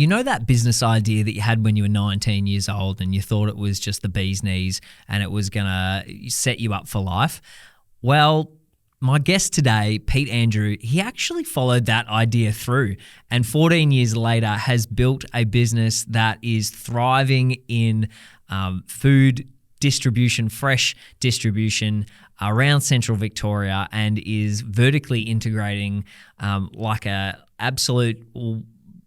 You know that business idea that you had when you were 19 years old and you thought it was just the bee's knees and it was going to set you up for life? Well, my guest today, Pete Andrew, he actually followed that idea through and 14 years later has built a business that is thriving in food distribution, fresh distribution around central Victoria, and is vertically integrating like a absolute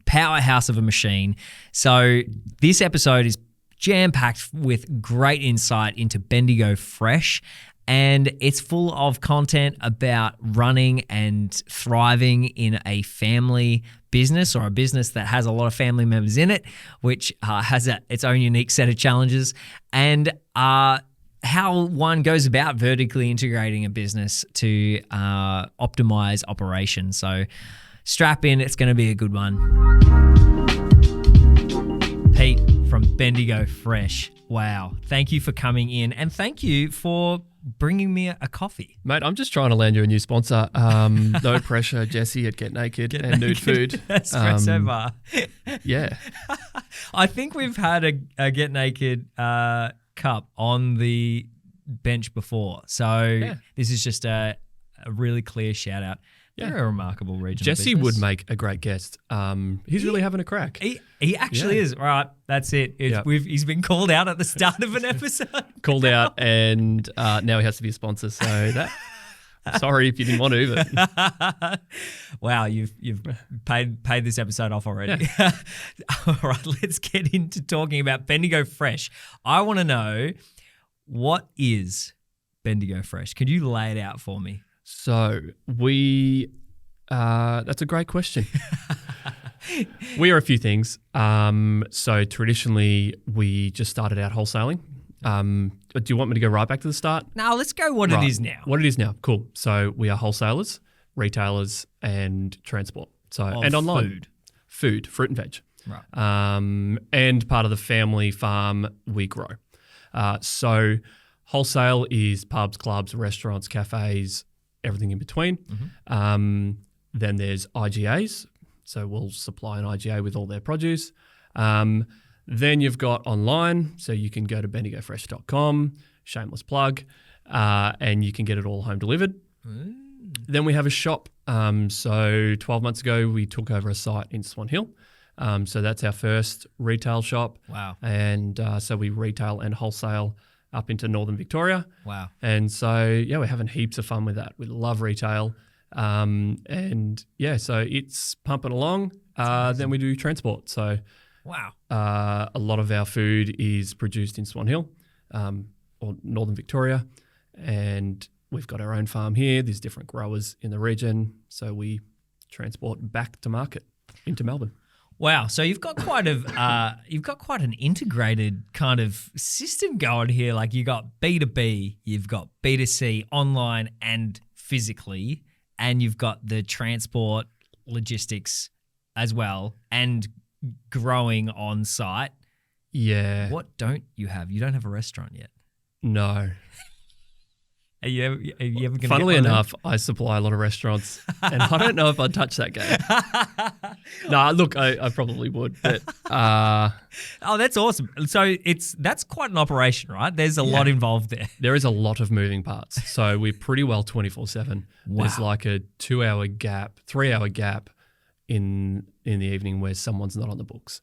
powerhouse of a machine. So this episode is jam-packed with great insight into Bendigo Fresh, and it's full of content about running and thriving in a family business, or a business that has a lot of family members in it, which has its own unique set of challenges, and how one goes about vertically integrating a business to optimize operations. So strap in, it's going to be a good one. Pete from Bendigo Fresh. Wow. Thank you for coming in, and thank you for bringing me a coffee. Mate, I'm just trying to land you a new sponsor. No pressure, Jesse at Get Naked and Nude Food. Espresso bar. Yeah. I think we've had a Get Naked cup on the bench before. So This is just a really clear shout out. Yeah. They're a remarkable regional Jesse business. would make a great guest. He's really having a crack. He actually is. All right, that's it. He's been called out at the start of an episode. Called out, and now he has to be a sponsor. So that. Sorry if you didn't want to, but wow, you've paid this episode off already. Yeah. All right, let's get into talking about Bendigo Fresh. I want to know, what is Bendigo Fresh? Could you lay it out for me? So that's a great question. We are a few things. So traditionally, we just started out wholesaling. Do you want me to go right back to the start? No, let's go what it is now. What it is now. Cool. So we are wholesalers, retailers, and transport. So and online. Food, fruit and veg. Right. And part of the family farm we grow. So wholesale is pubs, clubs, restaurants, cafes, everything in between. Mm-hmm. Then there's IGAs. So we'll supply an IGA with all their produce. Then you've got online. So you can go to bendigofresh.com, shameless plug, and you can get it all home delivered. Mm. Then we have a shop. So 12 months ago, we took over a site in Swan Hill. So that's our first retail shop. Wow. And so we retail and wholesale up into Northern Victoria. Wow. And so, yeah, we're having heaps of fun with that. We love retail. And, yeah, so it's pumping along. Then we do transport. So, wow. A lot of our food is produced in Swan Hill or Northern Victoria. And we've got our own farm here. There's different growers in the region. So we transport back to market into Melbourne. Wow, so you've got quite an integrated kind of system going here. Like you got B2B, you've got B2C, online and physically, and you've got the transport logistics as well, and growing on site. Yeah. What don't you have? You don't have a restaurant yet. No. Are you ever going to? Funnily enough, I supply a lot of restaurants, and I don't know if I'd touch that game. No, look, I probably would, but oh, that's awesome. So that's quite an operation, right? There's a lot involved there. There is a lot of moving parts. So we're pretty well 24/7. Wow. There's like a 2-hour gap, 3-hour gap in the evening where someone's not on the books.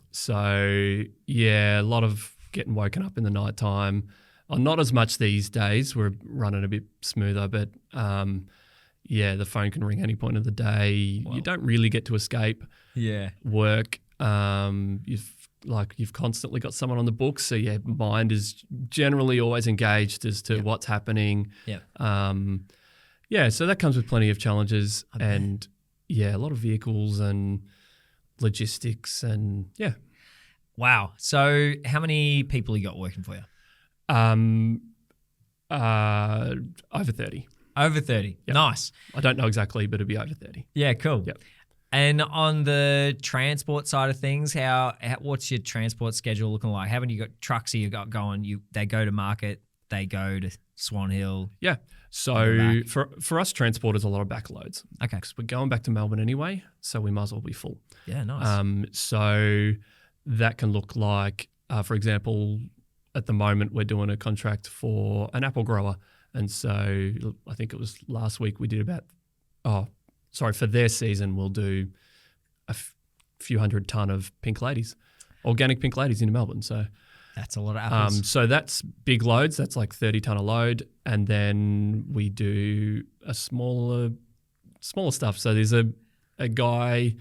So yeah, a lot of getting woken up in the night time. Not as much these days. We're running a bit smoother, but the phone can ring any point of the day. Wow. You don't really get to escape work. You've constantly got someone on the books, so your mind is generally always engaged as to what's happening. So that comes with plenty of challenges and a lot of vehicles and logistics and Wow. So how many people you got working for you? Over 30. Over 30. Yep. Nice. I don't know exactly, but it'll be over 30. Yeah, cool. Yep. And on the transport side of things, what's your transport schedule looking like? Haven't you got trucks that you got going? They go to market, they go to Swan Hill. Yeah. So for us, transport is a lot of backloads. Okay. Because we're going back to Melbourne anyway, so we might as well be full. Yeah, nice. So that can look like, for example, at the moment we're doing a contract for an apple grower. And so I think it was last week we did about, for their season we'll do a few hundred tonne of pink ladies, organic pink ladies in Melbourne. So that's a lot of apples. so that's big loads. That's like 30 tonne a load. And then we do a smaller stuff. So there's a guy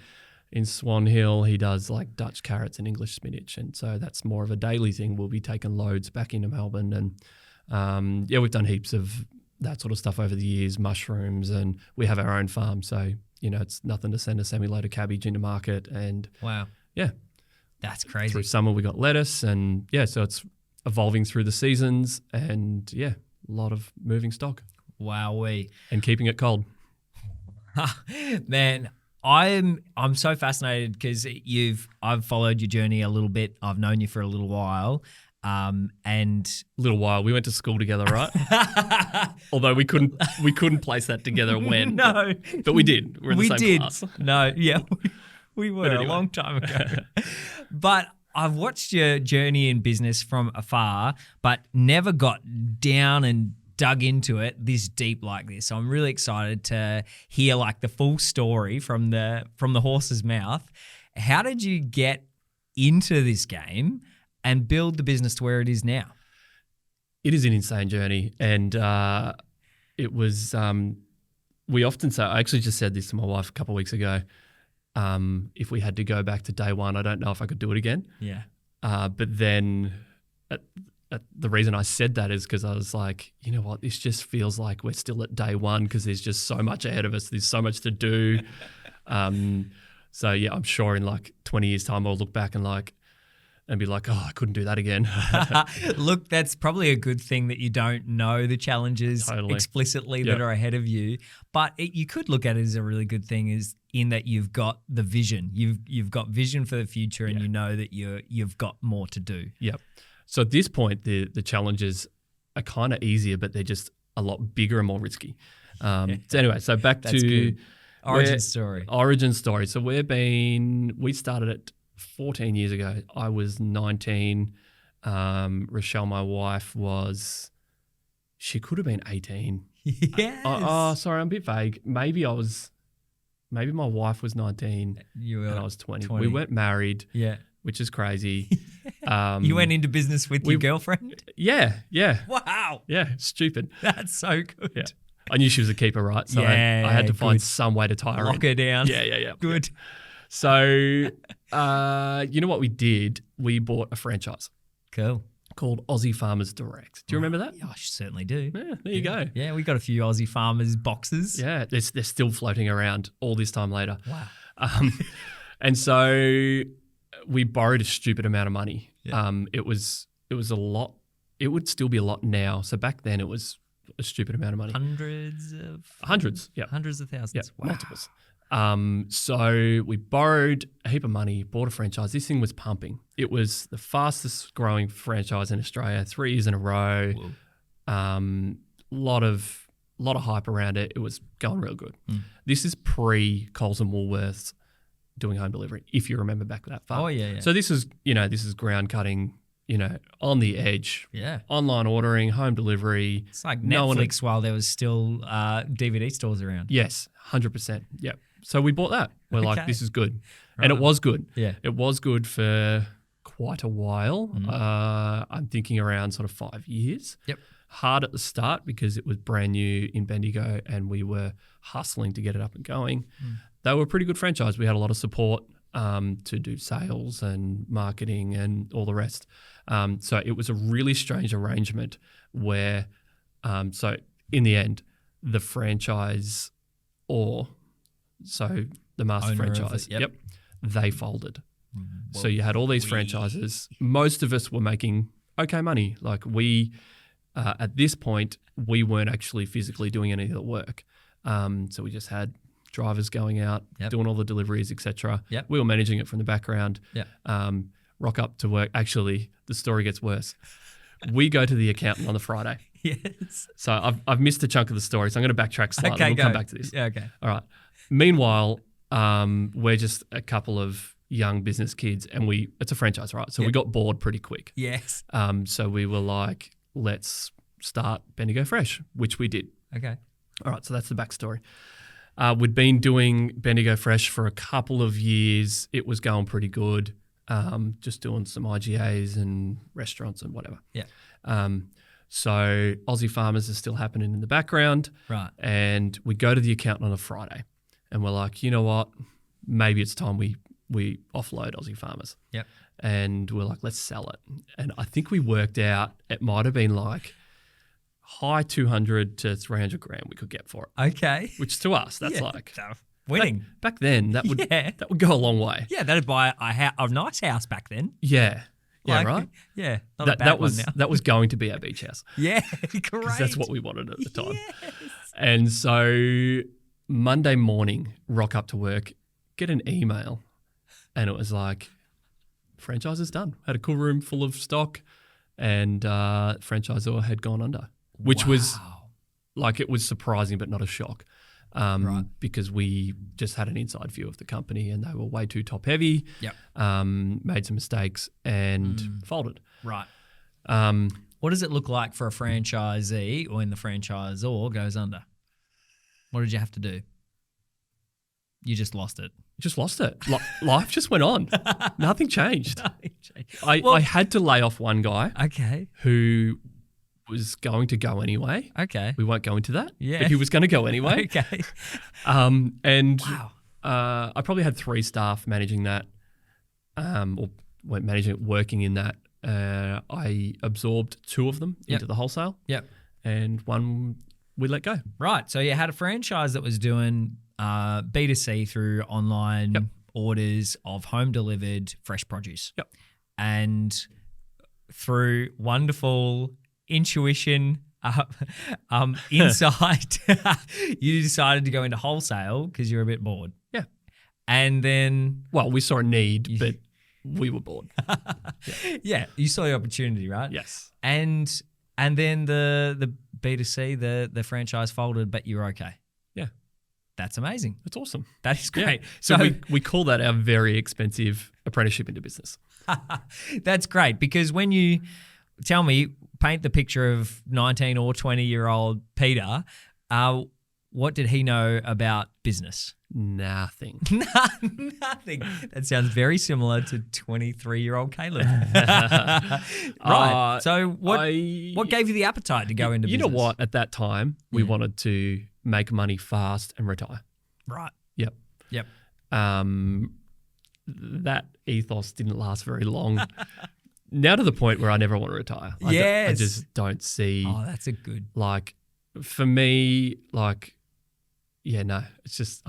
in Swan Hill, he does like Dutch carrots and English spinach. And so that's more of a daily thing. We'll be taking loads back into Melbourne. And we've done heaps of that sort of stuff over the years, mushrooms, and we have our own farm. So, it's nothing to send a semi-load of cabbage into market. And wow. Yeah. That's crazy. Through summer we got lettuce, and so it's evolving through the seasons, and a lot of moving stock. Wowee. And keeping it cold. Man, I'm so fascinated because I've followed your journey a little bit. I've known you for a little while. And little while. We went to school together, right? Although we couldn't place that together when. No. But we did. We're in the same class. No, yeah. We were anyway. A long time ago. But I've watched your journey in business from afar, but never got down and dug into it this deep like this. So I'm really excited to hear like the full story from the horse's mouth. How did you get into this game and build the business to where it is now? It is an insane journey. And it was, we often say, I actually just said this to my wife a couple of weeks ago, if we had to go back to day one, I don't know if I could do it again. Yeah. But then the reason I said that is because I was like, you know what, this just feels like we're still at day one because there's just so much ahead of us. There's so much to do. So I'm sure in like 20 years time, I'll look back and be like, oh, I couldn't do that again. Look, that's probably a good thing that you don't know the challenges explicitly that are ahead of you. But you could look at it as a really good thing is in that you've got the vision. You've got vision for the future and you know that you've got more to do. Yep. So at this point, the challenges are kind of easier, but they're just a lot bigger and more risky. So anyway, so back to good. Origin story. So we started it 14 years ago. I was 19. Rochelle, my wife, she could have been 18. Yes. Sorry, I'm a bit vague. Maybe my wife was 19 and I was 20. We weren't married. Yeah. Which is crazy. You went into business with your girlfriend? Yeah. Wow. Yeah, stupid. That's so good. Yeah. I knew she was a keeper, right? So I had to find some way to tie her in. Lock her down. Yeah. Good. Yeah. So, you know what we did? We bought a franchise. Cool. Called Aussie Farmers Direct. Do you remember that? Yeah, I certainly do. Yeah, there you go. Yeah, we got a few Aussie Farmers boxes. Yeah, they're still floating around all this time later. Wow. And so we borrowed a stupid amount of money. Yeah. It was a lot. It would still be a lot now. So back then it was a stupid amount of money. Hundreds. Yeah. Hundreds of thousands. Yeah, Wow. multiples. So we borrowed a heap of money, bought a franchise. This thing was pumping. It was the fastest growing franchise in Australia, 3 years in a row. Lot of hype around it. It was going real good. This is pre Coles and Woolworths doing home delivery, if you remember back that far. Oh yeah. So this is ground cutting, on the edge. Yeah. Online ordering, home delivery. It's like Netflix while there was still DVD stores around. Yes, 100%. Yep. So we bought that. We're like, this is good. Right. And it was good. Yeah. It was good for quite a while. I'm thinking around sort of 5 years. Yep. Hard at the start because it was brand new in Bendigo and we were hustling to get it up and going. They were a pretty good franchise. We had a lot of support to do sales and marketing and all the rest. So it was a really strange arrangement where, so in the end, the franchise so the master Owner franchise, yep. they folded. So you had all these franchises. Most of us were making okay money. Like we, at this point, we weren't actually physically doing any of the work. So we just had drivers going out, doing all the deliveries, etc. Yep. We were managing it from the background. Yep. Rock up to work. Actually, the story gets worse. we go to the accountant on the Friday. Yes. So I've missed a chunk of the story, so I'm going to backtrack slightly. Okay, We'll go. come back to this. Yeah, okay. All right. Meanwhile, we're just a couple of young business kids, and it's a franchise, right? So we got bored pretty quick. Yes. So we were like, let's start Bendigo Fresh, which we did. Okay. All right, so that's the backstory. We'd been doing Bendigo Fresh for a couple of years. It was going pretty good, just doing some IGAs and restaurants and whatever. Yeah. So Aussie Farmers is still happening in the background. Right. And we go to the accountant on a Friday, and we're like, you know what? Maybe it's time we offload Aussie Farmers. Yep. And we're like, let's sell it. And I think we worked out it might have been like high 200 to 300 grand we could get for it. Okay. Which to us, that's like winning. Back then, that would go a long way. Yeah, that'd buy a nice house back then. Yeah. Yeah, Like, right? Yeah. Not a bad one now. That was going to be our beach house. Yeah, Because great. that's what we wanted at the time. Yes. And so Monday morning, rock up to work, get an email, and it was like, franchise is done. Had a cool room full of stock, and franchisor had gone under, which was like, it was surprising but not a shock. Right. Because we just had an inside view of the company and they were way too top heavy, made some mistakes and folded. Right. Um, What does it look like for a franchisee when the franchisor goes under? What did you have to do? You just lost it. just lost it. Life just went on. Nothing changed. I had to lay off one guy Okay. who was going to go anyway. Okay. We won't go into that. Yeah. But he was going to go anyway. Okay. And Wow. I probably had 3 staff managing that, or working in that. I absorbed 2 of them into the wholesale. Yep. And one we let go. Right. So you had a franchise that was doing B2C through online orders of home delivered fresh produce. Yep. And through wonderful intuition, insight, you decided to go into wholesale because you were a bit bored. Yeah. And then, Well, we saw a need, but we were bored. yeah, you saw the opportunity, right? Yes. And then the B2C, the franchise folded, but you were okay. Yeah. That's amazing. That's awesome. That is great. Yeah. So we call that our very expensive apprenticeship into business. That's great, because when you tell me, paint the picture of 19 or 20-year-old Peter, what did he know about business? Nothing. Nothing. That sounds very similar to 23-year-old Caleb. Right. So what gave you the appetite to go into business? You know what? At that time, we wanted to make money fast and retire. Right. Yep. Yep. That ethos didn't last very long. Now to the point where I never want to retire. Yes. I just don't see. Oh, that's a good. Like, for me, like, yeah, no, it's just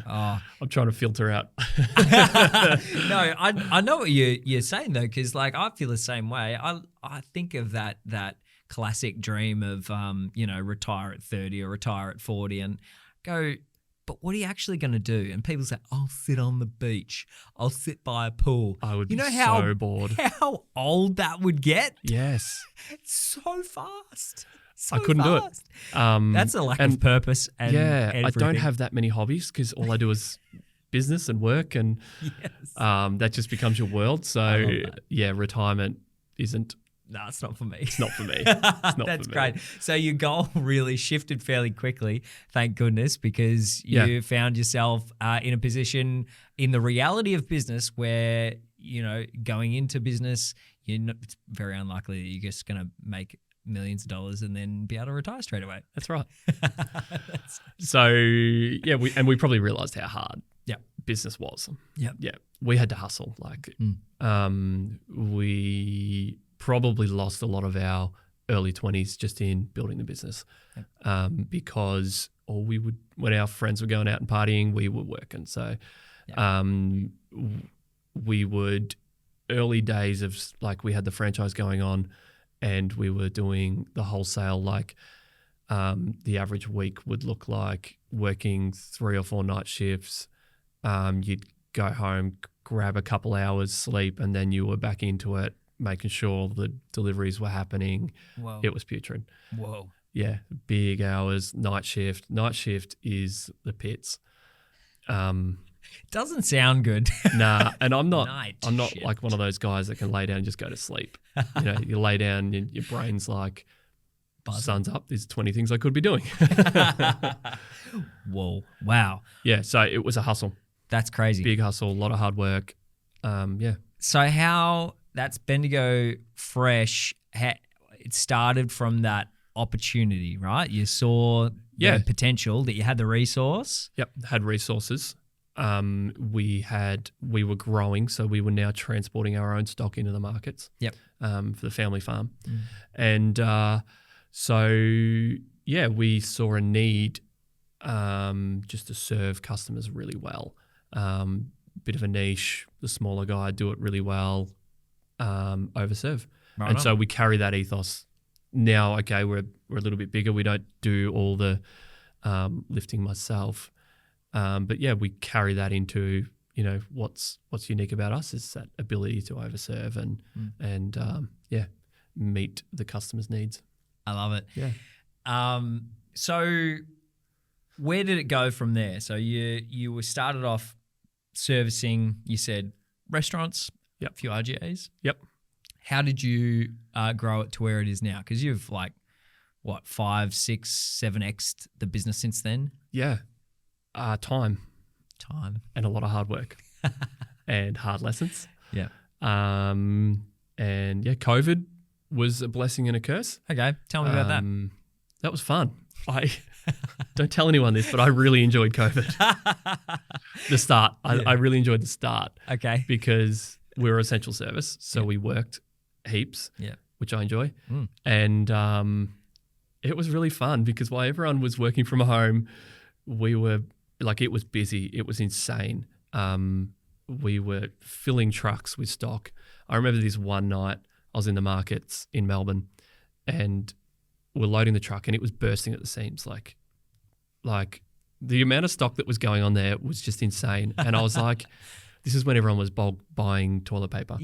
I'm trying to filter out. No, I know what you're saying though, because like I feel the same way. I think of that classic dream of retire at 30 or retire at 40 and go, but what are you actually going to do? And people say, I'll sit on the beach. I'll sit by a pool. I would be how so bored. How old that would get? Yes. It's so fast. So I couldn't do it. That's a lack of purpose. And everything. I don't have that many hobbies because all I do is business and work, and that just becomes your world. So retirement isn't. No, it's not for me. It's not for me. It's not That's for me. great. So your goal really shifted fairly quickly, thank goodness, because you found yourself in a position in the reality of business where, going into business, it's very unlikely that you're just going to make millions of dollars and then be able to retire straight away. That's right. So, we probably realized how hard business was. Yeah. Yeah. We had to hustle. Like, we probably lost a lot of our early 20s just in building the business, because when our friends were going out and partying, we were working. So we would, early days of like, we had the franchise going on and we were doing the wholesale, like the average week would look like working 3 or 4 night shifts. You'd go home, grab a couple hours sleep, and then you were back into it making sure the deliveries were happening. Whoa. It was putrid. Whoa. Yeah, big hours, night shift. Night shift is the pits. Doesn't sound good. Nah, and I'm not Shift. like one of those guys that can lay down and just go to sleep. You lay down and your brain's like, sun's up, there's 20 things I could be doing. Whoa. Wow. Yeah, so it was a hustle. That's crazy. Big hustle, a lot of hard work. Yeah. So how that's Bendigo Fresh, it started from that opportunity, right? You saw the potential, that you had the resource. Yep, had resources. We were growing, so we were now transporting our own stock into the markets. Yep. For the family farm. And so we saw a need just to serve customers really well. Bit of a niche, the smaller guy, do it really well, overserve. Right and on. so we carry that ethos. Now, okay, we're a little bit bigger. We don't do all the lifting myself. But yeah, we carry that into, what's unique about us is that ability to overserve and meet the customer's needs. I love it. Yeah. So where did it go from there? So you were started off servicing, you said restaurants, a few RGAs. Yep. How did you grow it to where it is now? Because you've 5, 6, 7x'd the business since then. Yeah. Time and a lot of hard work and hard lessons. Yeah. COVID was a blessing and a curse. Okay. Tell me about that. That was fun. I don't tell anyone this, but I really enjoyed COVID. The start. I really enjoyed the start. Okay. Because we're an essential service. So we worked heaps, which I enjoy. And it was really fun because while everyone was working from home, we were it was busy. It was insane. We were filling trucks with stock. I remember this one night I was in the markets in Melbourne and we're loading the truck and it was bursting at the seams. Like the amount of stock that was going on there was just insane. And I was like, this is when everyone was bulk buying toilet paper.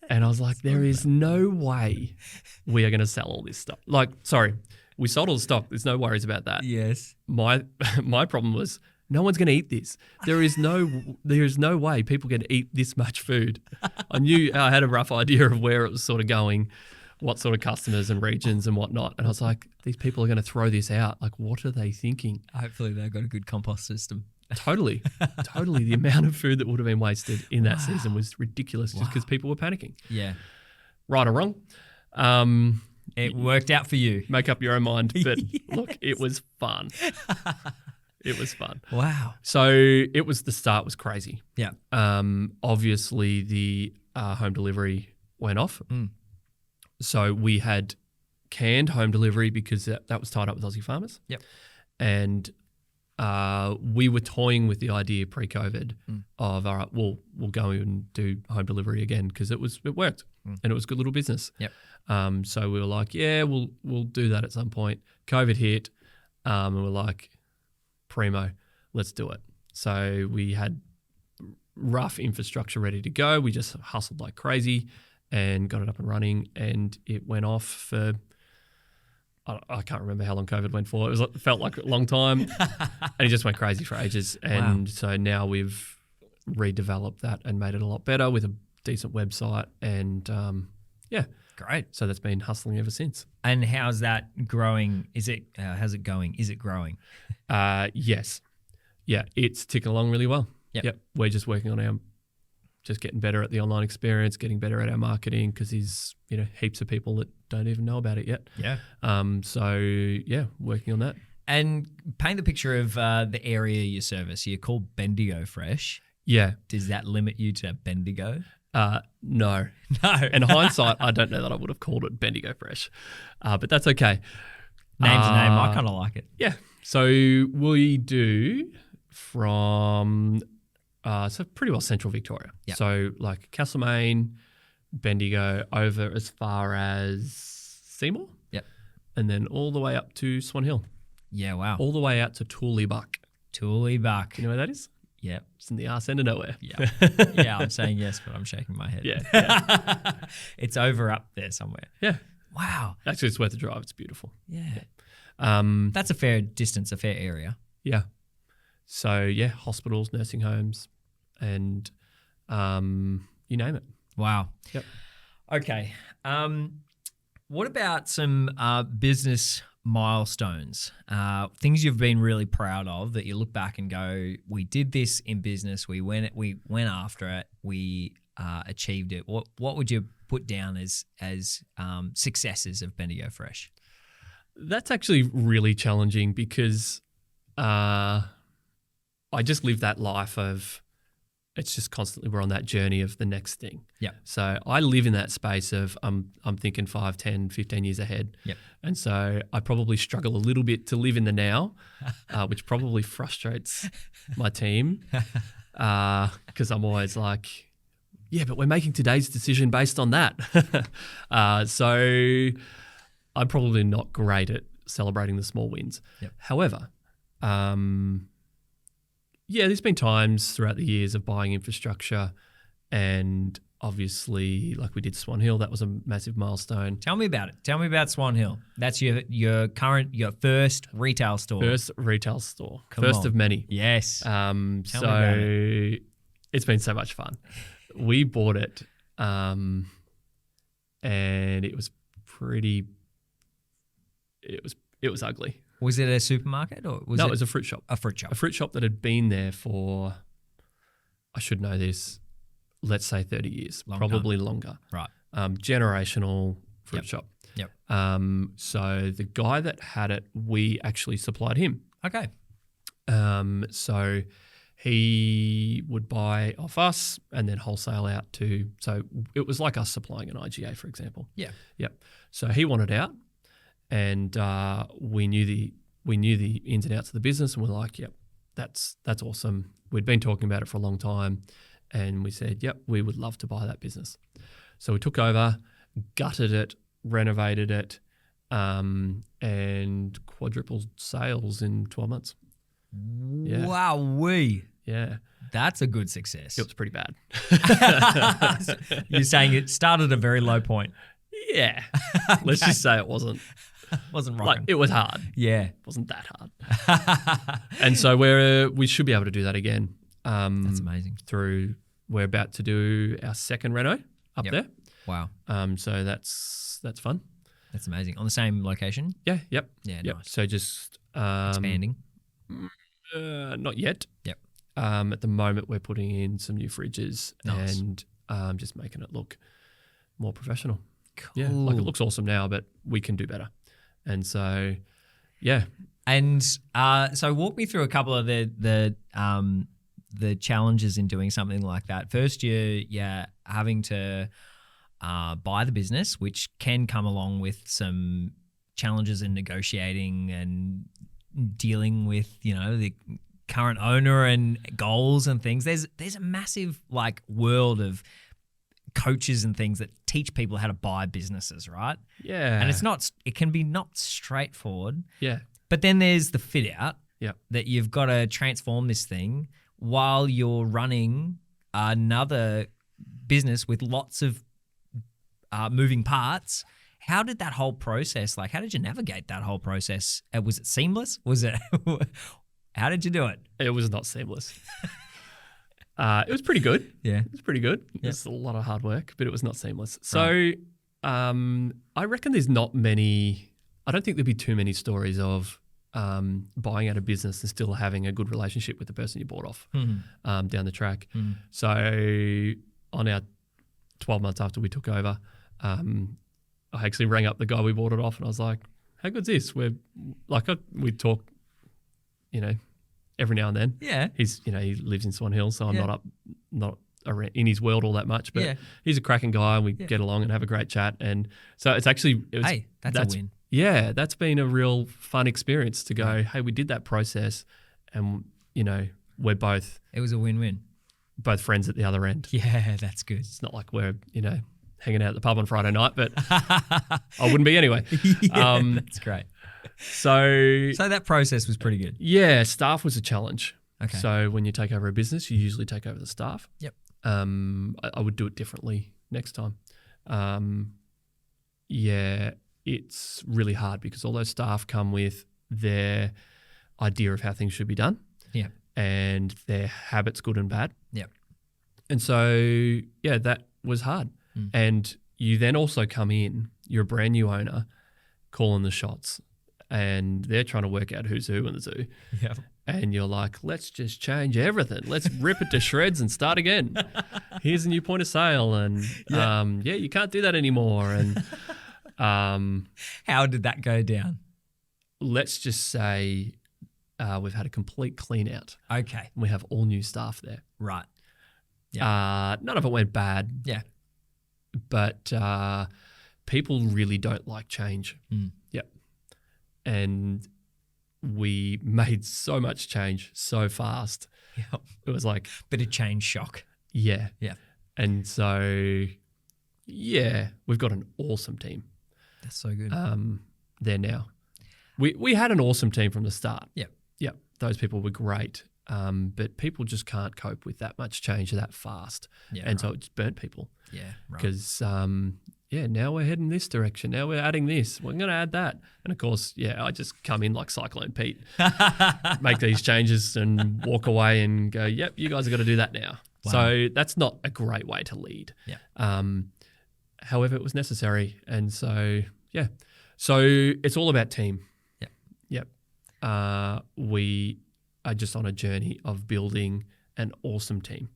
And I was like, there is no way we are going to sell all this stuff. We sold all the stock. There's no worries about that. Yes. My problem was no one's going to eat this. There is no way people can eat this much food. I had a rough idea of where it was sort of going, what sort of customers and regions and whatnot. And I was like, these people are going to throw this out. Like, what are they thinking? Hopefully they've got a good compost system. Totally. The amount of food that would have been wasted in that season was ridiculous just because people were panicking. Yeah. Right or wrong. It worked out for you. Make up your own mind. But look, it was fun. It was fun. Wow. So the start was crazy. Yeah. Obviously, the home delivery went off. So we had canned home delivery because that was tied up with Aussie Farmers. Yep. And we were toying with the idea pre-COVID of, all right, we'll go and do home delivery again because it worked and it was a good little business. Yep. So we were like, yeah, we'll do that at some point. COVID hit, and we're like, primo, let's do it. So we had rough infrastructure ready to go. We just hustled like crazy and got it up and running, and it went off for, I can't remember how long COVID went for. It felt like a long time, and it just went crazy for ages. And so now we've redeveloped that and made it a lot better with a decent website, and Great. So that's been hustling ever since. And how's that growing? How's it going? Is it growing? Yes. Yeah, it's ticking along really well. Yep. We're just working on just getting better at the online experience, getting better at our marketing because there's heaps of people that don't even know about it yet. Yeah. Working on that. And paint the picture of the area you service. You're called Bendigo Fresh. Yeah. Does that limit you to Bendigo? No. In hindsight, I don't know that I would have called it Bendigo Fresh, but that's okay. Name's a name. I kind of like it. Yeah. So we do from pretty well central Victoria. Yep. So like Castlemaine, Bendigo, over as far as Seymour. Yep. And then all the way up to Swan Hill. Yeah, wow. All the way out to Tooleybuck. Tooleybuck. You know where that is? Yeah. It's in the arse end of nowhere. Yeah. Yeah, I'm saying yes, but I'm shaking my head. Yeah. It's over up there somewhere. Yeah. Wow. Actually, it's worth the drive. It's beautiful. Yeah. Um, That's a fair distance, a fair area. yeah. So, yeah, hospitals, nursing homes, and you name it. Wow. Yep. Okay. What about some business milestones? Things you've been really proud of that you look back and go, we did this in business. We went after it. We achieved it. What would you put down as successes of Bendigo Fresh? That's actually really challenging because I just live that life of it's just constantly we're on that journey of the next thing. Yeah. So I live in that space of I'm thinking 5, 10, 15 years ahead. Yep. And so I probably struggle a little bit to live in the now, which probably frustrates my team because I'm always like, yeah, but we're making today's decision based on that. So I'm probably not great at celebrating the small wins. Yep. However, yeah, there's been times throughout the years of buying infrastructure, and obviously, like we did Swan Hill, that was a massive milestone. Tell me about it. Tell me about Swan Hill. That's your first retail store. First retail store. Come first on. of many. Yes. So me about it's been so much fun. We bought it, and it was pretty. It was ugly. Was it a supermarket or was it it was a fruit shop? a fruit shop? A fruit shop that had been there for, I should know this, let's say 30 years, probably longer. Right. Generational fruit shop. Yep. So the guy that had it, we actually supplied him. Okay. So he would buy off us and then wholesale out to, so it was like us supplying an IGA, for example. Yeah. Yep. So he wanted out, and we knew the ins and outs of the business, and we're like, yep, that's awesome. We'd been talking about it for a long time, and we said, yep, we would love to buy that business. So we took over, gutted it, renovated it, and quadrupled sales in 12 months. Yeah. Wowee. Yeah. That's a good success. It was pretty bad. You're saying it started at a very low point. Yeah. Let's just say it wasn't. Wasn't Like, rocking. it was hard. Yeah. It wasn't that hard. And so we should be able to do that again. That's amazing. We're about to do our second reno up there. Wow. So that's fun. That's amazing. On the same location? Yeah. Yep. Yeah, yep. nice. So just Expanding? Not yet. Yep. At the moment, we're putting in some new fridges Nice. and just making it look more professional. Cool. Yeah, like it looks awesome now, but we can do better. And so, yeah. And so walk me through a couple of the challenges in doing something like that. First, you're having to buy the business, which can come along with some challenges in negotiating and dealing with, the current owner and goals and things. There's a massive world of coaches and things that teach people how to buy businesses, right? Yeah. And it can be not straightforward. Yeah. But then there's the fit out Yep. that you've got to transform this thing while you're running another business with lots of moving parts. How did that whole process, how did you navigate that whole process? Was it seamless? How did you do it? It was not seamless. It was pretty good. Yeah. It was pretty good. It was a lot of hard work, but it was not seamless. So I reckon there's not many, I don't think there'd be too many stories of buying out a business and still having a good relationship with the person you bought off down the track. So on our 12 months after we took over, I actually rang up the guy we bought it off and I was like, how good's this? We talk, every now and then. Yeah. He's, he lives in Swan Hill, so I'm not around in his world all that much, but he's a cracking guy and we get along and have a great chat. And so it's actually, that's a win. Yeah. That's been a real fun experience to go, hey, we did that process and, we're It was a win-win. both friends at the other end. Yeah, that's good. It's not like we're, hanging out at the pub on Friday night, but I wouldn't be anyway. That's great. So that process was pretty good. yeah, staff was a challenge. Okay. So when you take over a business, you usually take over the staff. Yep. I would do it differently next time. Yeah, it's really hard because all those staff come with their idea of how things should be done. Yeah. And their habits, good and bad. Yep. And so, yeah, that was hard. And you then also come in, you're a brand new owner, calling the shots, and they're trying to work out who's who in the zoo. Yeah. And you're like, let's just change everything. Let's rip it to shreds and start again. Here's a new point of sale. And you can't do that anymore. And how did that go down? Let's just say we've had a complete clean out. Okay. And we have all new staff there. Right. None of it went bad. Yeah. But people really don't like change. Yep. And we made so much change so fast. Yep. It was like bit of change shock. Yeah. Yeah. And so, yeah, we've got an awesome team. That's so good. There now. We had an awesome team from the start. Yep. Yep. Those people were great. But people just can't cope with that much change that fast. Yeah, and so it just burnt people. Yeah, right. Because, now we're heading this direction. Now we're adding this. We're going to add that. And of course, I just come in like Cyclone Pete, make these changes and walk away and go, yep, you guys have got to do that now. Wow. So that's not a great way to lead. Yeah. However, it was necessary. And so, So it's all about team. Yep. We are just on a journey of building an awesome team.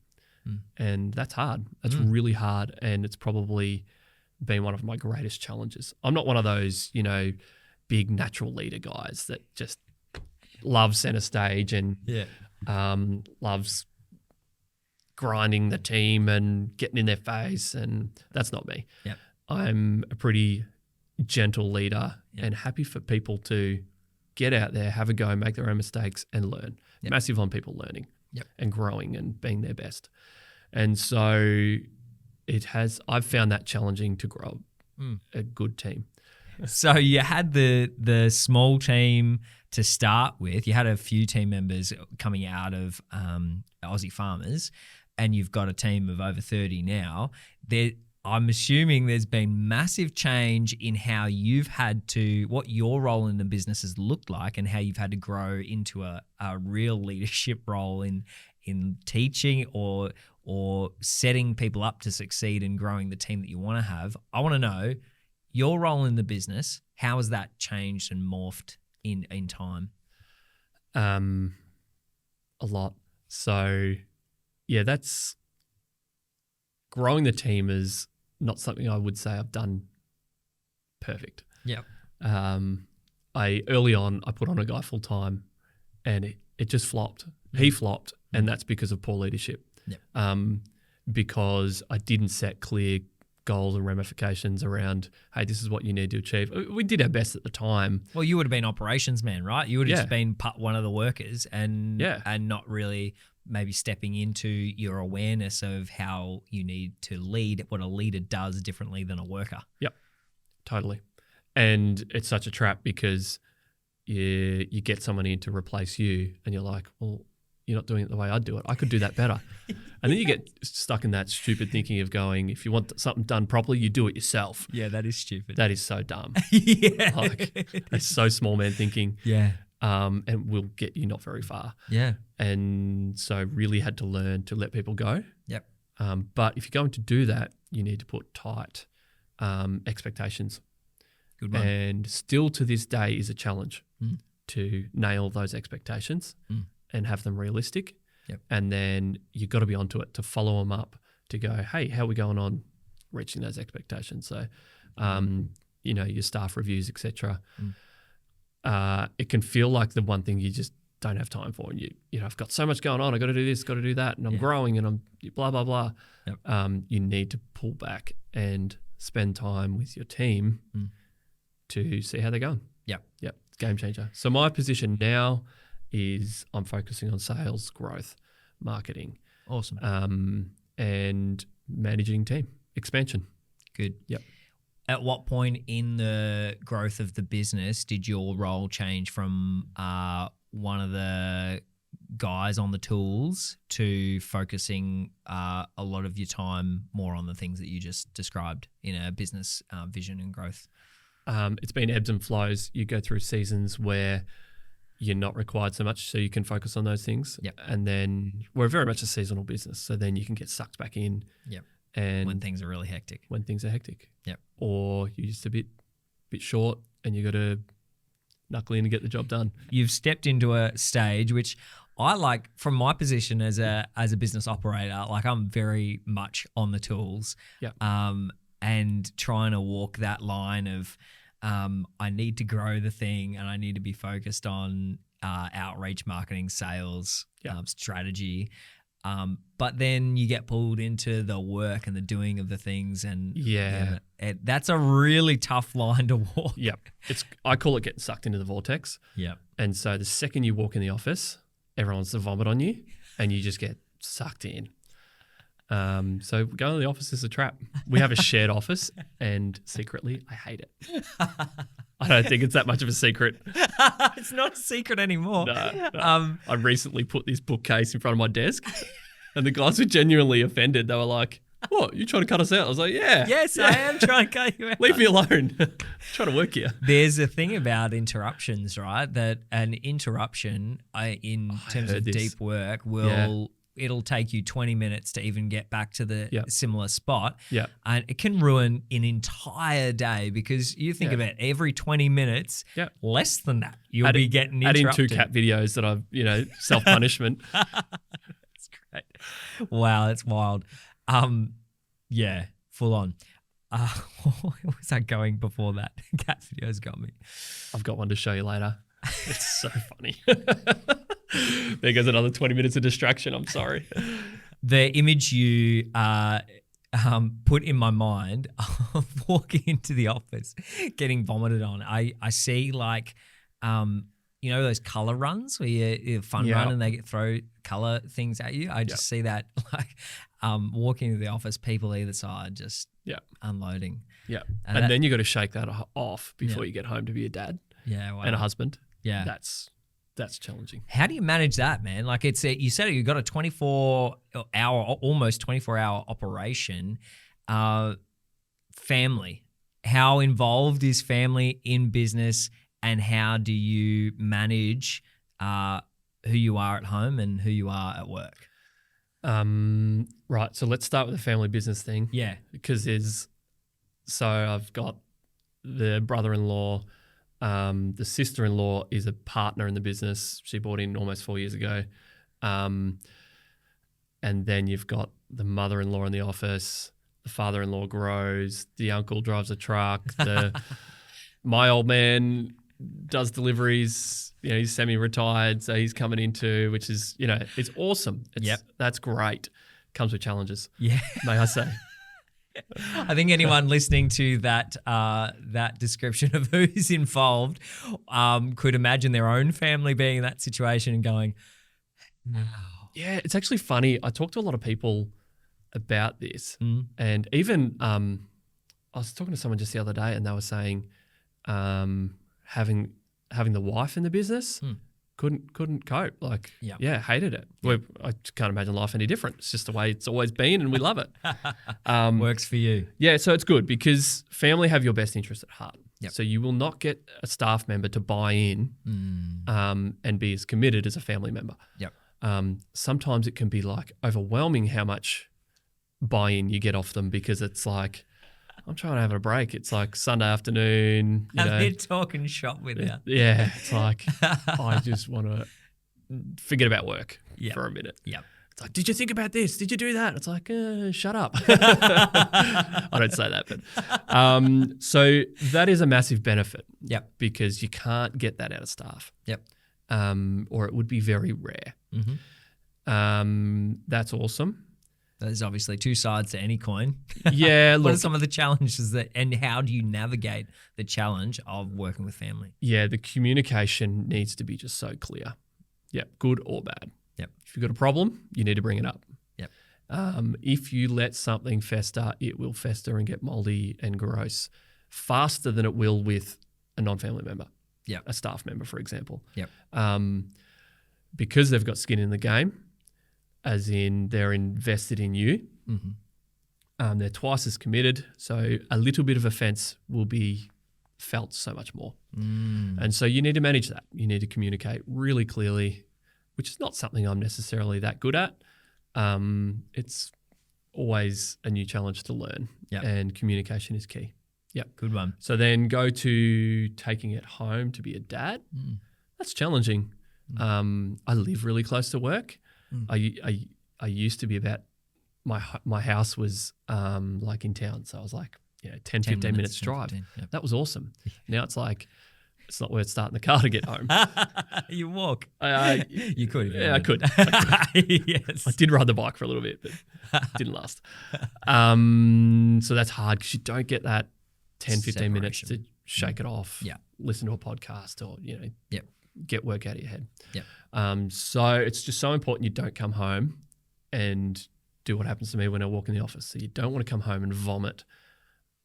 And that's hard. That's really hard. And it's probably been one of my greatest challenges. I'm not one of those, big natural leader guys that just loves center stage and loves grinding the team and getting in their face. And that's not me. Yep. I'm a pretty gentle leader and happy for people to get out there, have a go, make their own mistakes and learn. Yep. Massive on people learning and growing and being their best. And so I've found that challenging to grow a good team. So you had the small team to start with. You had a few team members coming out of Aussie Farmers, and you've got a team of over 30 now. I'm assuming there's been massive change in how you've had to, what your role in the business has looked like and how you've had to grow into a real leadership role in teaching or setting people up to succeed and growing the team that you want to have. I want to know your role in the business. How has that changed and morphed in time? A lot. So, that's growing the team is not something I would say I've done perfect. Yeah. Early on, I put on a guy full time and it just flopped. He flopped, and that's because of poor leadership. Yep. Because I didn't set clear goals and ramifications around, hey, this is what you need to achieve. We did our best at the time. Well, you would have been operations man, right? You would have just been one of the workers and not really maybe stepping into your awareness of how you need to lead, what a leader does differently than a worker. Yep, totally. And it's such a trap because you get someone in to replace you and you're like, well, you're not doing it the way I'd do it. I could do that better. And then you get stuck in that stupid thinking of going, if you want something done properly, you do it yourself. Yeah, that is stupid. That is so dumb. Yeah. It's so small man thinking. Yeah. And will get you not very far. Yeah. And so really had to learn to let people go. Yep. But if you're going to do that, you need to put tight expectations. Good one. And still to this day is a challenge to nail those expectations and have them realistic. Yep. And then you've got to be onto it to follow them up to go, hey, how are we going on reaching those expectations? So, your staff reviews, etc. It can feel like the one thing you just don't have time for. And I've got so much going on. I've got to do this, got to do that. And I'm growing and I'm blah, blah, blah. Yep. You need to pull back and spend time with your team to see how they're going. Yep. Yep. It's a game changer. So my position now is I'm focusing on sales, growth, marketing. Awesome. And managing team, expansion. Good. Yep. At what point in the growth of the business did your role change from one of the guys on the tools to focusing a lot of your time more on the things that you just described in a business vision and growth? It's been ebbs and flows. You go through seasons where you're not required so much, so you can focus on those things. Yep. And then we're very much a seasonal business, so then you can get sucked back in. Yep. And when things are really hectic. When things are hectic. Yep. Or you're just a bit short and you got to knuckle in and get the job done. You've stepped into a stage which I like from my position as a business operator. Like, I'm very much on the tools. Yep. And trying to walk that line of I need to grow the thing and I need to be focused on outreach, marketing, sales, strategy. But then you get pulled into the work and the doing of the things, and that's a really tough line to walk. Yep. I call it getting sucked into the vortex. Yep. And so the second you walk in the office, everyone wants to vomit on you and you just get sucked in. So going to the office is a trap. We have a shared office and secretly I hate it. I don't think it's that much of a secret. It's not a secret anymore. No. I recently put this bookcase in front of my desk and the guys were genuinely offended. They were like, "What, you trying to cut us out?" I was like, "Yeah. Yes, I am trying to cut you out. Leave me alone. I'm trying to work here." There's a thing about interruptions, right? That an interruption in terms of deep work it'll take you 20 minutes to even get back to the similar spot. Yeah. And it can ruin an entire day because you think about every 20 minutes, less than that, you'll be getting interrupted. Adding 2 cat videos that I've, self-punishment. That's great. Wow, that's wild. Full on. Where was I going before that? Cat videos got me. I've got one to show you later. It's so funny. There goes another 20 minutes of distraction. I'm sorry. The image you put in my mind of walking into the office, getting vomited on. I see like, those color runs where you fun run and they throw color things at you. I just see that like walking into the office, people either side just unloading. Yeah. And then you got to shake that off before you get home to be a dad and a husband. Yeah. That's challenging. How do you manage that, man? Like you said you've got a 24-hour, almost 24-hour operation. Family. How involved is family in business, and how do you manage who you are at home and who you are at work? Right. So let's start with the family business thing. Yeah. Because I've got the brother-in-law. The sister-in-law is a partner in the business. She bought in almost 4 years ago. And then you've got the mother-in-law in the office. The father-in-law grows. The uncle drives a truck. My old man does deliveries. He's semi-retired, so he's coming into, which is, it's awesome. That's great. Comes with challenges. Yeah. May I say. I think anyone listening to that description of who's involved could imagine their own family being in that situation and going, "Wow." Yeah, it's actually funny. I talk to a lot of people about this, and even I was talking to someone just the other day, and they were saying having the wife in the business. Couldn't cope. Hated it. I can't imagine life any different. It's just the way it's always been, and we love it. Works for you. Yeah, so it's good because family have your best interest at heart. Yep. So you will not get a staff member to buy in and be as committed as a family member. Yep. Sometimes it can be like overwhelming how much buy-in you get off them because it's like, I'm trying to have a break. It's like Sunday afternoon. They're talking shop with you. Yeah, it's like I just want to forget about work for a minute. Yep. It's like, did you think about this? Did you do that? It's like, shut up. I don't say that, but so that is a massive benefit. Yep. Because you can't get that out of staff. Yep. Or it would be very rare. Mm-hmm. That's awesome. There's obviously 2 sides to any coin. Yeah. What are some of the challenges and how do you navigate the challenge of working with family? Yeah, the communication needs to be just so clear. Yep, good or bad. Yep. If you've got a problem, you need to bring it up. Yep. If you let something fester, it will fester and get moldy and gross faster than it will with a non-family member. Yep. A staff member, for example. Yep. because they've got skin in the game, as in they're invested in you, they're twice as committed. So a little bit of offence will be felt so much more. And so you need to manage that. You need to communicate really clearly, which is not something I'm necessarily that good at. It's always a new challenge to learn, and communication is key. Yep. Good one. So then go to taking it home to be a dad. That's challenging. I live really close to work. I used to be about, my house was like in town. So I was like, 10, 15 minutes drive. 15, yep. That was awesome. Now it's like, it's not worth starting the car to get home. You walk. You could. If you I wanted. could. Yes. I did ride the bike for a little bit, but it didn't last. So that's hard because you don't get that 10, 15 minutes to shake it off, listen to a podcast or, get work out of your head. So it's just so important you don't come home and do what happens to me when I walk in the office. So you don't want to come home and vomit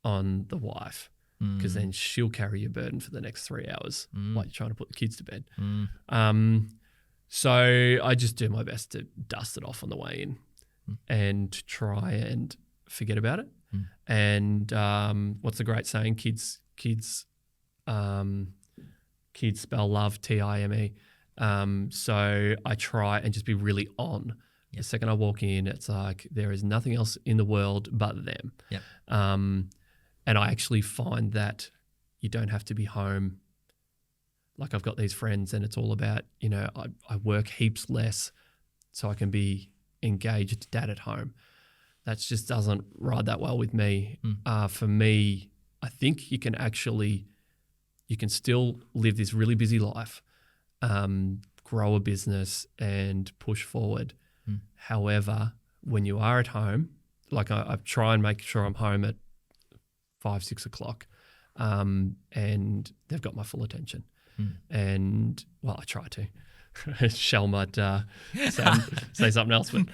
on the wife, because then she'll carry your burden for the next 3 hours while you're trying to put the kids to bed. So I just do my best to dust it off on the way in and try and forget about it. And what's the great saying? Kids spell love Time. So I try and just be really on. The second I walk in, it's like there is nothing else in the world but them. And I actually find that you don't have to be home. Like I've got these friends and it's all about, I work heaps less so I can be engaged dad at home. That just doesn't ride that well with me. For me, I think you can still live this really busy life, grow a business and push forward. However, when you are at home, like I try and make sure I'm home at 5, 6 o'clock, and they've got my full attention. And well, I try to. Shell might say something else, but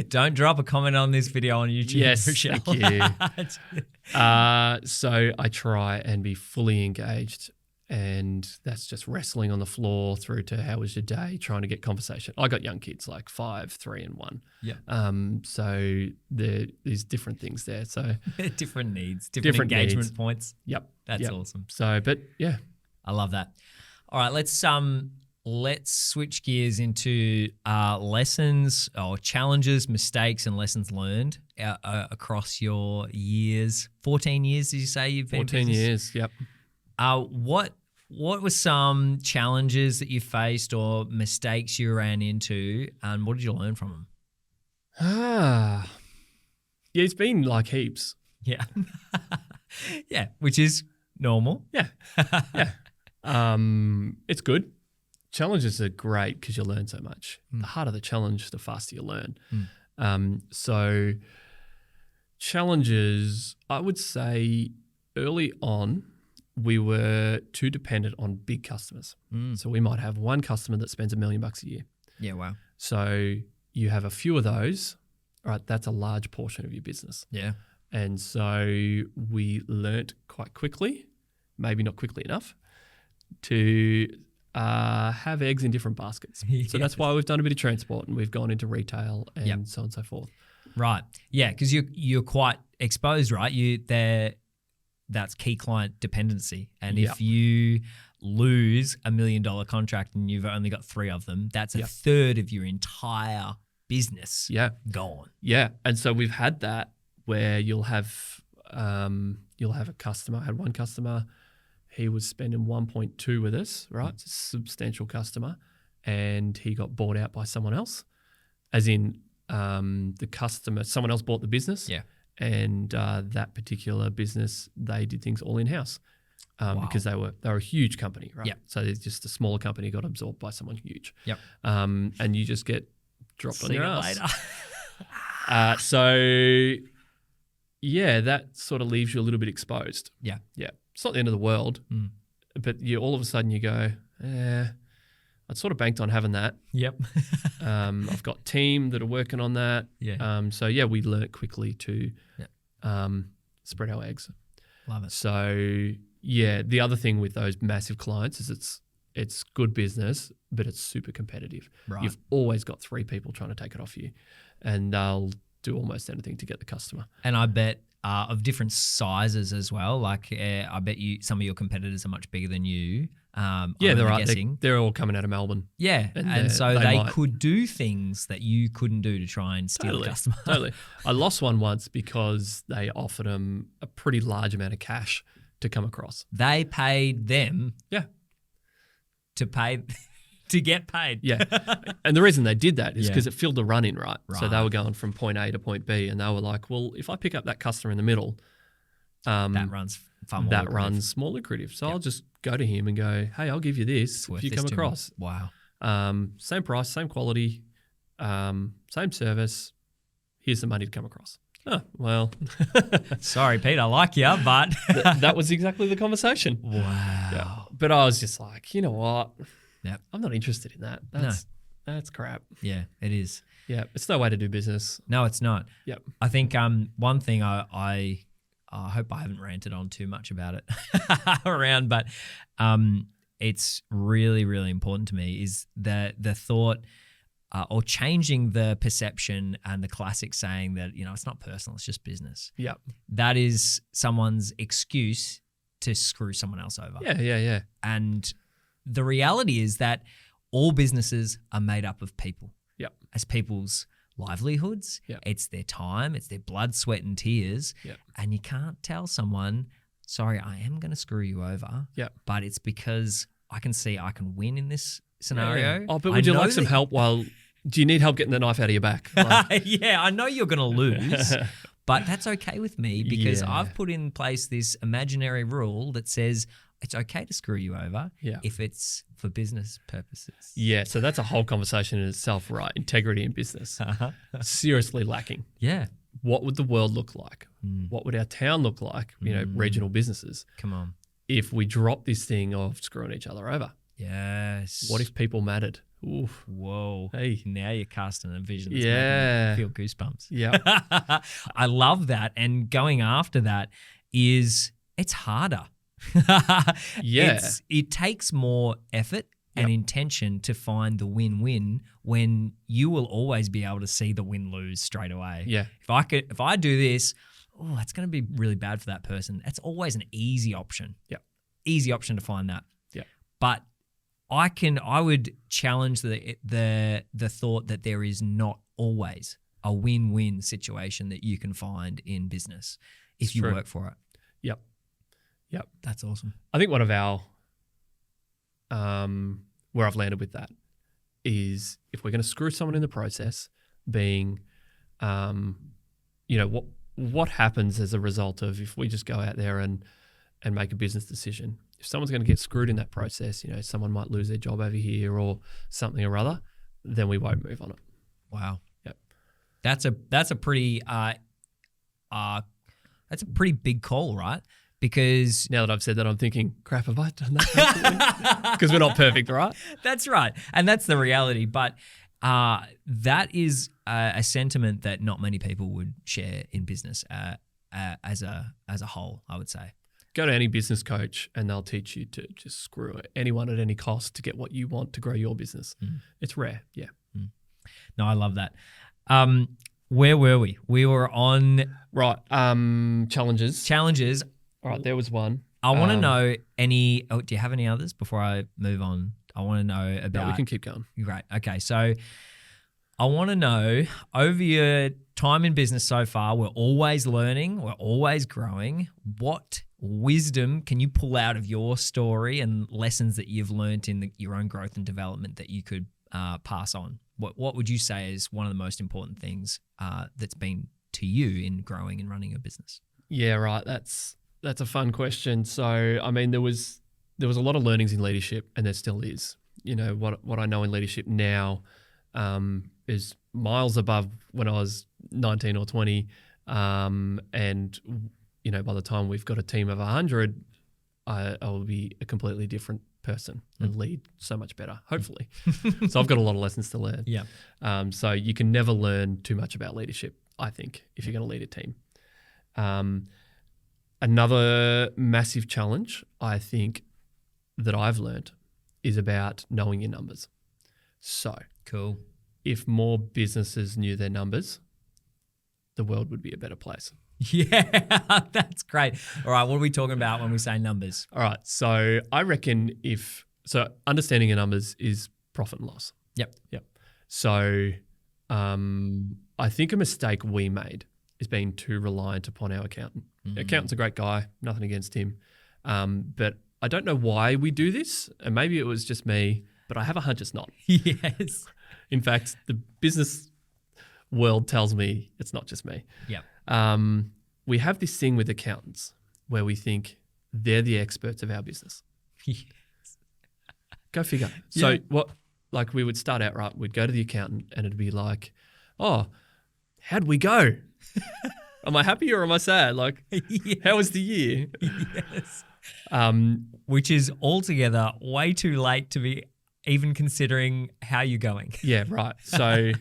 don't drop a comment on this video on YouTube. Yes, Rochelle. thank you. So I try and be fully engaged, and that's just wrestling on the floor through to how was your day, trying to get conversation. I got young kids like 5, 3, and 1. So there's different things there. So different needs, different engagement needs. Points. That's awesome. So, but yeah, I love that. All right, let's switch gears into lessons or challenges, mistakes, and lessons learned across your years. 14 years, did you say you've been? 14 years. Yep. What were some challenges that you faced or mistakes you ran into, and what did you learn from them? Yeah, it's been like heaps. Yeah. Yeah, which is normal. Yeah. It's good. Challenges are great because you learn so much. The harder the challenge, the faster you learn. So challenges, I would say early on, we were too dependent on big customers. So we might have one customer that spends $1 million a year. Yeah, wow. So you have a few of those, right? That's a large portion of your business. Yeah. And so we learnt quite quickly, maybe not quickly enough, to have eggs in different baskets. So that's why we've done a bit of transport and we've gone into retail and so on and so forth. Right. Yeah, because you're quite exposed, right? That's key client dependency. And if you lose $1 million contract and you've only got 3 of them, that's a third of your entire business gone. Yeah. And so we've had that where you'll have a customer. I had one customer, he was spending 1.2 with us, right? It's a substantial customer, and he got bought out by someone else. As in the customer, someone else bought the business. Yeah. And that particular business, they did things all in-house because they were a huge company, right? Yep. So it's just a smaller company got absorbed by someone huge. Yep. And you just get dropped on your ass. Later. So that sort of leaves you a little bit exposed. Yeah. Yeah. It's not the end of the world, but all of a sudden you go, I'd sort of banked on having that. Yep. I've got team that are working on that. Yeah. We learnt quickly to spread our eggs. Love it. So the other thing with those massive clients is it's good business, but it's super competitive. Right. You've always got 3 people trying to take it off you, and they'll do almost anything to get the customer. And I bet of different sizes as well. Like I bet you some of your competitors are much bigger than you. Yeah, they're I'm right. guessing. They're all coming out of Melbourne. Yeah, and so they could do things that you couldn't do to try and steal the customer. Totally. I lost one once because they offered them a pretty large amount of cash to come across. They paid them Yeah. to pay to get paid. Yeah. And the reason they did that is because it filled the run in, right? So they Right. were going from point A to point B, and they were like, well, if I pick up that customer in the middle, That runs far more lucrative. runs more lucrative. So I'll just go to him and go, hey, I'll give you this if you come across. Wow. Same price, same quality, same service. Here's the money to come across. Oh, well. Sorry, Pete, I like you, but that was exactly the conversation. wow. Yeah. But I was just like, you know what? Yep. I'm not interested in that. That's crap. Yeah, it is. Yeah, it's no way to do business. No, it's not. Yep. I think one thing I hope I haven't ranted on too much about it around, but it's really, really important to me is the thought or changing the perception and the classic saying that, it's not personal, it's just business. Yep. That is someone's excuse to screw someone else over. Yeah. And the reality is that all businesses are made up of people. Yep. As people's livelihoods. Yep. It's their time, it's their blood, sweat, and tears. Yep. And you can't tell someone, sorry, I am going to screw you over. Yep. But it's because I can see I can win in this scenario. Yeah. Oh, but would you like some help do you need help getting the knife out of your back? Like, yeah, I know you're going to lose, but that's okay with me because Yeah. I've put in place this imaginary rule that says it's okay to screw you over if it's for business purposes. Yeah, so that's a whole conversation in itself, right? Integrity in business. Seriously lacking. Yeah. What would the world look like? What would our town look like, regional businesses, Come on. if we drop this thing of screwing each other over? Yes. What if people mattered? Oof. Whoa. Hey. Now you're casting a vision that's Yeah. making me feel goosebumps. Yeah. I love that. And going after that it's harder. Yeah. It takes more effort and intention to find the win-win when you will always be able to see the win-lose straight away. Yeah. If I do this, it's going to be really bad for that person. That's always an easy option. Yeah. Easy option to find that. Yeah. But I would challenge the thought that there is not always a win-win situation that you can find in business if you work for it. Yep. That's awesome. I think one of our, where I've landed with that is if we're going to screw someone in the process, being, what happens as a result of if we just go out there and make a business decision. If someone's going to get screwed in that process, someone might lose their job over here or something or other, then we won't move on it. Wow. Yep. That's a pretty big call, right? Because Now that I've said that, I'm thinking, crap, have I done that? Because we're not perfect, right? that's right. And that's the reality. But that is a sentiment that not many people would share in business as a whole, I would say. Go to any business coach and they'll teach you to just screw anyone at any cost to get what you want to grow your business. It's rare. Yeah. No, I love that. Where were we? We were on Right. Challenges. All right. There was one. I want to know any. Oh, do you have any others before I move on? I want to know about. No, we can keep going. Great. Okay. So I want to know over your time in business so far, we're always learning, we're always growing. What wisdom can you pull out of your story and lessons that you've learned in your own growth and development that you could pass on? What would you say is one of the most important things that's been to you in growing and running a business? Yeah, right. That's a fun question. So, I mean, there was a lot of learnings in leadership, and there still is. What I know in leadership now is miles above when I was 19 or 20. And by the time we've got a team of 100, I will be a completely different person and lead so much better, hopefully. So I've got a lot of lessons to learn. Yeah. So you can never learn too much about leadership, I think, if you're going to lead a team. Another massive challenge, I think, that I've learned is about knowing your numbers. So Cool. if more businesses knew their numbers, the world would be a better place. Yeah, that's great. All right, what are we talking about when we say numbers? All right. So I reckon understanding your numbers is profit and loss. Yep. So I think a mistake we made is being too reliant upon our accountant. Accountant's a great guy, nothing against him. But I don't know why we do this, and maybe it was just me, but I have a hunch it's not. Yes. In fact, the business world tells me it's not just me. Yep. We have this thing with accountants where we think they're the experts of our business. Go figure. Yeah. So we would start out, right, we'd go to the accountant and it'd be like, oh, how'd we go? Am I happy or am I sad? Like, Yes. how was the year? Yes. Which is altogether way too late to be even considering how you're going. Yeah, right. So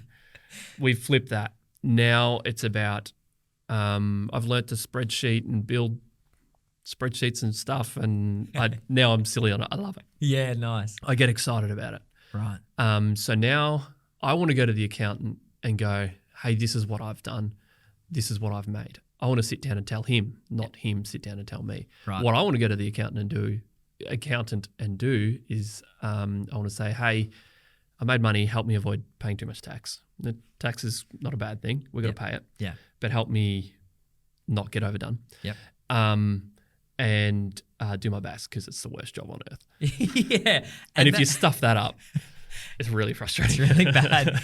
we flipped that. Now it's about, I've learnt to spreadsheet and build spreadsheets and stuff, and now I'm silly on it. I love it. Yeah, nice. I get excited about it. Right. So now I want to go to the accountant and go, hey, this is what I've done. This is what I've made. I want to sit down and tell him, not him sit down and tell me. Right. What I want to go to the accountant and do is I want to say, hey, I made money, help me avoid paying too much tax. The tax is not a bad thing. We've got to pay it. Yeah. But help me not get overdone. Yep. And do my best because it's the worst job on earth. Yeah. And if you stuff that up, it's really frustrating. It's really bad.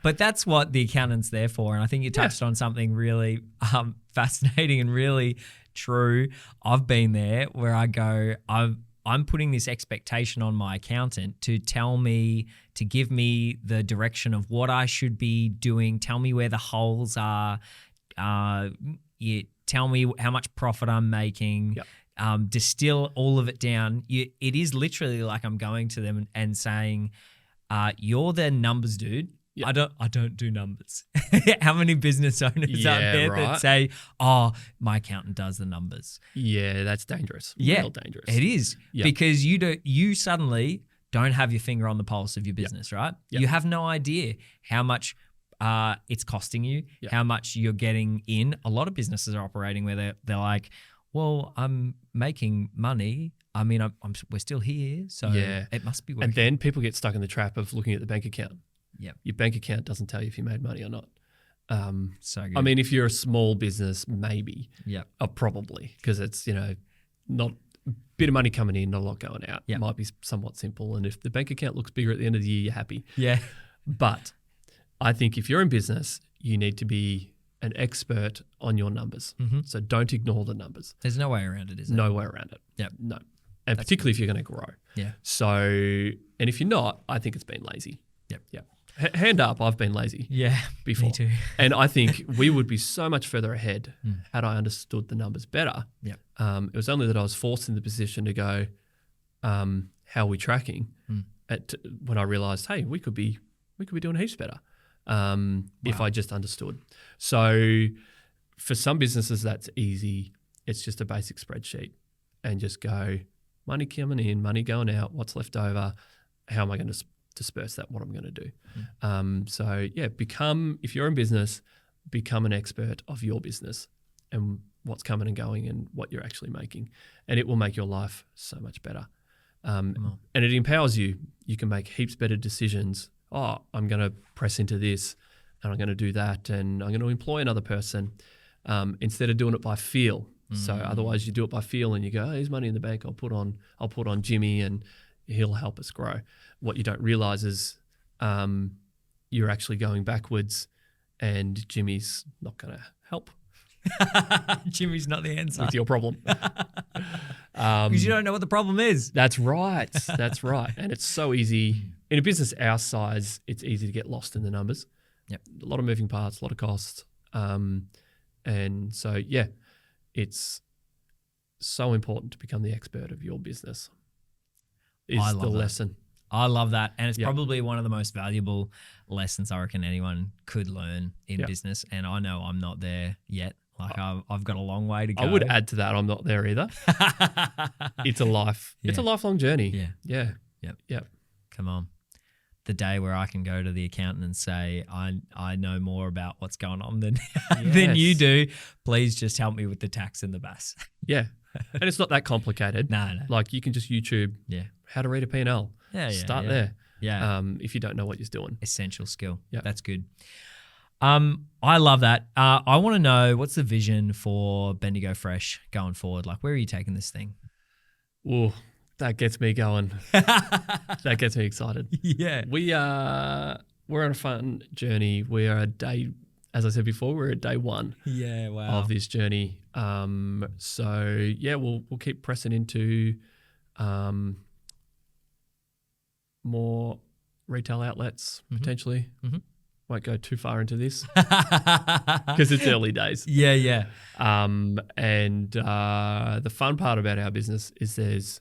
But that's what the accountant's there for. And I think you touched on something really fascinating and really true. I've been there where I go, I'm putting this expectation on my accountant to tell me, to give me the direction of what I should be doing, tell me where the holes are, tell me how much profit I'm making, distill all of it down. It is literally like I'm going to them and saying, you're the numbers dude. Yep. I don't do numbers. How many business owners out there that say, oh, my accountant does the numbers? Yeah, that's dangerous. Yeah, real dangerous. It is because you suddenly don't have your finger on the pulse of your business, right? Yep. You have no idea how much it's costing you, how much you're getting in. A lot of businesses are operating where they're like, well, I'm making money. I mean, we're still here, so it must be working. And then people get stuck in the trap of looking at the bank account. Yeah, your bank account doesn't tell you if you made money or not. So good. I mean, if you're a small business, maybe. Yeah. Probably because it's not a bit of money coming in, not a lot going out. Yep. It might be somewhat simple, and if the bank account looks bigger at the end of the year, you're happy. Yeah. But I think if you're in business, you need to be an expert on your numbers. Mm-hmm. So don't ignore the numbers. There's no way around it, is there? No way around it. Yep. No. And particularly if you're going to grow. Yeah. So, and if you're not, I think it's been lazy. Yep. Yeah. Hand up, I've been lazy. Yeah. Before. Me too. And I think we would be so much further ahead had I understood the numbers better. Yep. It was only that I was forced in the position to go, how are we tracking? When I realised, hey, we could be doing heaps better if I just understood. So for some businesses, that's easy. It's just a basic spreadsheet and just go, money coming in, money going out, what's left over, how am I going to disperse that, what I'm going to do. So yeah, if you're in business, become an expert of your business and what's coming and going and what you're actually making. And it will make your life so much better. And it empowers you. You can make heaps better decisions. Oh, I'm going to press into this and I'm going to do that and I'm going to employ another person instead of doing it by feel. So otherwise you do it by feel and you go, oh, here's money in the bank. I'll put on Jimmy and he'll help us grow. What you don't realize is you're actually going backwards and Jimmy's not going to help. Jimmy's not the answer. With your problem. Because you don't know what the problem is. That's right. That's right. And it's so easy. In a business our size, it's easy to get lost in the numbers. Yep. A lot of moving parts, a lot of costs. And so, yeah, it's so important to become the expert of your business is the lesson. I love that. And it's probably one of the most valuable lessons I reckon anyone could learn in business. And I know I'm not there yet. Like I've got a long way to go. I would add to that, I'm not there either. It's a lifelong journey. Yeah. Yeah. Yep. Come on. the day where I can go to the accountant and say, I know more about what's going on than you do. Please just help me with the tax and the BAS. Yeah. And it's not that complicated. No. Like you can just YouTube how to read a P&L. Start there. Yeah. If you don't know what you're doing. Essential skill. Yeah. That's good. I love that. I want to know, what's the vision for Bendigo Fresh going forward? Like, where are you taking this thing? Oh, that gets me going. That gets me excited. Yeah. We're on a fun journey. We are as I said before, we're at day one of this journey. So yeah, we'll keep pressing into more retail outlets potentially. Mm-hmm. Won't go too far into this because it's early days. Yeah. And the fun part about our business is there's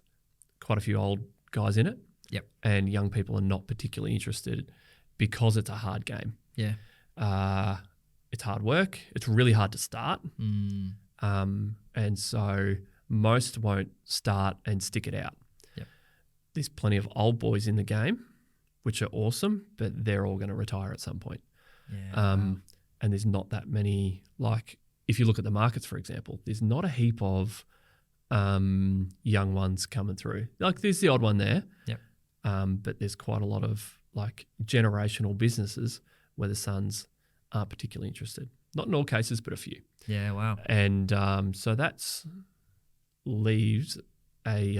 quite a few old guys in it. Yep. And young people are not particularly interested because it's a hard game. Yeah. It's hard work. It's really hard to start. And so most won't start and stick it out. Yep. There's plenty of old boys in the game, which are awesome, but they're all going to retire at some point. Yeah. And there's not that many, like if you look at the markets, for example, there's not a heap of young ones coming through. Like there's the odd one there. Yep. But there's quite a lot of like generational businesses where the sons aren't particularly interested. Not in all cases, but a few. Yeah, wow. And so that's leaves a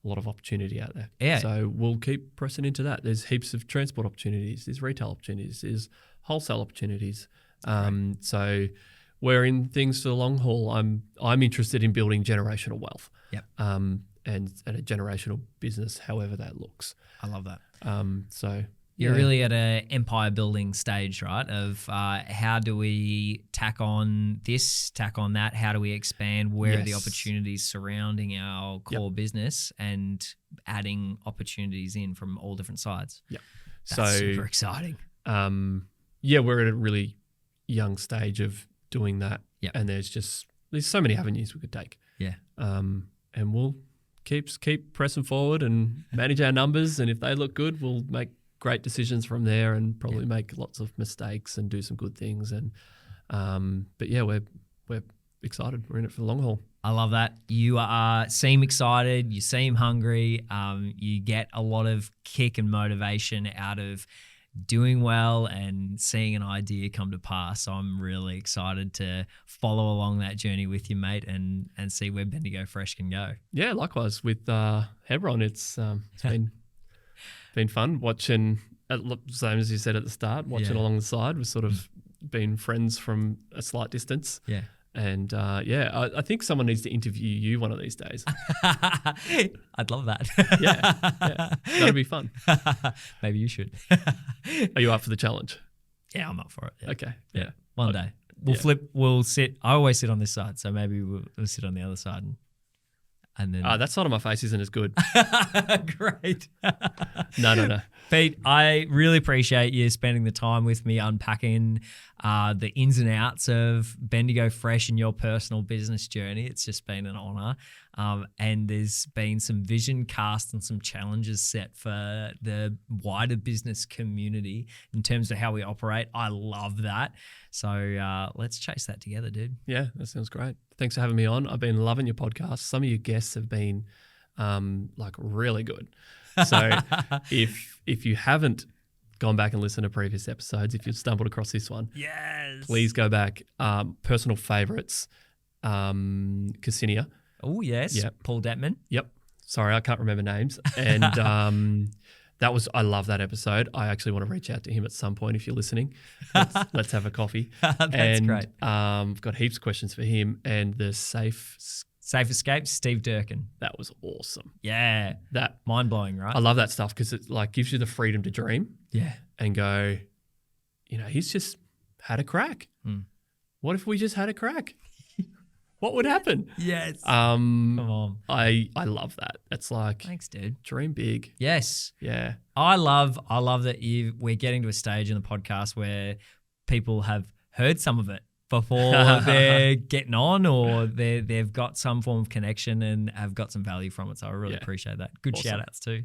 lot of opportunity out there. Yeah. So we'll keep pressing into that. There's heaps of transport opportunities. There's retail opportunities. There's wholesale opportunities. So we're in things for the long haul. I'm interested in building generational wealth. Yep. And a generational business, however that looks. I love that. So you're really at an empire building stage, right? Of how do we tack on this, tack on that? How do we expand? Where are the opportunities surrounding our core business and adding opportunities in from all different sides? Yeah. That's super exciting. We're at a really young stage of doing that. Yeah. And there's so many avenues we could take. Yeah. And we'll keep pressing forward and manage our numbers. And if they look good, we'll make great decisions from there and probably make lots of mistakes and do some good things. And but yeah, we're excited. We're in it for the long haul. I love that. You seem excited. You seem hungry. You get a lot of kick and motivation out of doing well and seeing an idea come to pass. So I'm really excited to follow along that journey with you, mate, and see where Bendigo Fresh can go. Yeah, likewise with Hebron. It's been fun watching, same as you said at the start, watching along the side. We've sort of been friends from a slight distance. Yeah. And I think someone needs to interview you one of these days. I'd love that. yeah. That'd be fun. Maybe you should. Are you up for the challenge? Yeah, I'm up for it. Yeah. Okay. Yeah. One day. We'll sit. I always sit on this side, so maybe we'll sit on the other side. And then that side of my face isn't as good. Great. No. Pete, I really appreciate you spending the time with me unpacking the ins and outs of Bendigo Fresh and your personal business journey. It's just been an honour. And there's been some vision cast and some challenges set for the wider business community in terms of how we operate. I love that. So let's chase that together, dude. Yeah, that sounds great. Thanks for having me on. I've been loving your podcast. Some of your guests have been really good. So if you haven't gone back and listened to previous episodes, if you've stumbled across this one, please go back. Personal favourites, Cassinia. Oh, yes. Yep. Paul Detman. Yep. Sorry, I can't remember names. And I love that episode. I actually want to reach out to him at some point if you're listening. Let's have a coffee. That's great. I've got heaps of questions for him. And the Safe Escape, Steve Durkin. That was awesome. Yeah. That mind-blowing, right? I love that stuff because it gives you the freedom to dream. Yeah. And go, he's just had a crack. What if we just had a crack? What would happen? Yes. Come on. I love that. It's like, thanks, dude. Dream big. Yes. Yeah. I love that we're getting to a stage in the podcast where people have heard some of it before they're getting on, or they've got some form of connection and have got some value from it. So I really appreciate that. Good Awesome. shout outs too.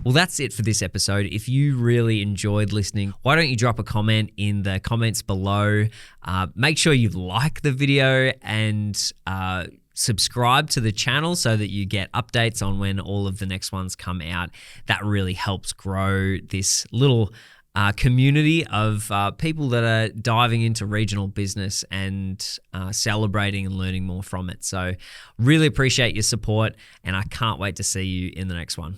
Well, that's it for this episode. If you really enjoyed listening, why don't you drop a comment in the comments below? Make sure you like the video and subscribe to the channel so that you get updates on when all of the next ones come out. That really helps grow this little community of people that are diving into regional business and celebrating and learning more from it. So really appreciate your support, and I can't wait to see you in the next one.